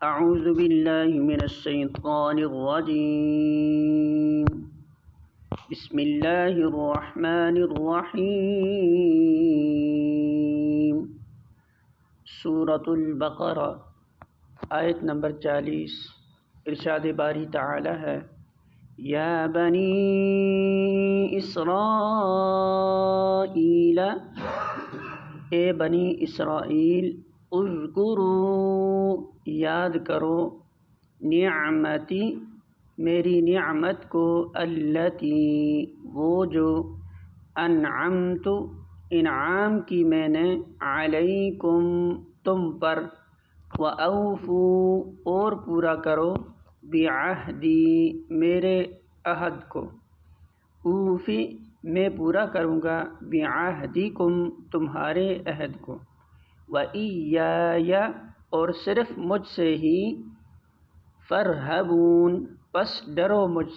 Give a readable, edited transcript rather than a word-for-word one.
اعوذ باللہ من الشیطان الرجیم بسم اللہ الرحمن الرحیم سورۃ البقرہ آیت نمبر 40۔ ارشاد باری تعالی ہے، یا بنی اسرائیل، اے بنی اسرائیل، اذکروا، یاد کرو، نعمتی، میری نعمت کو، التی، وہ جو، انعمت، انعام کی میں نے، علیکم، تم پر، وَأَوْفُوا، اور پورا کرو، بعہدی، میرے عہد کو، اوفی، میں پورا کروں گا، بعہدکم، تمہارے عہد کو، وَإِيَّایَ، اور صرف مجھ سے ہی، فارہبون، پس ڈرو مجھ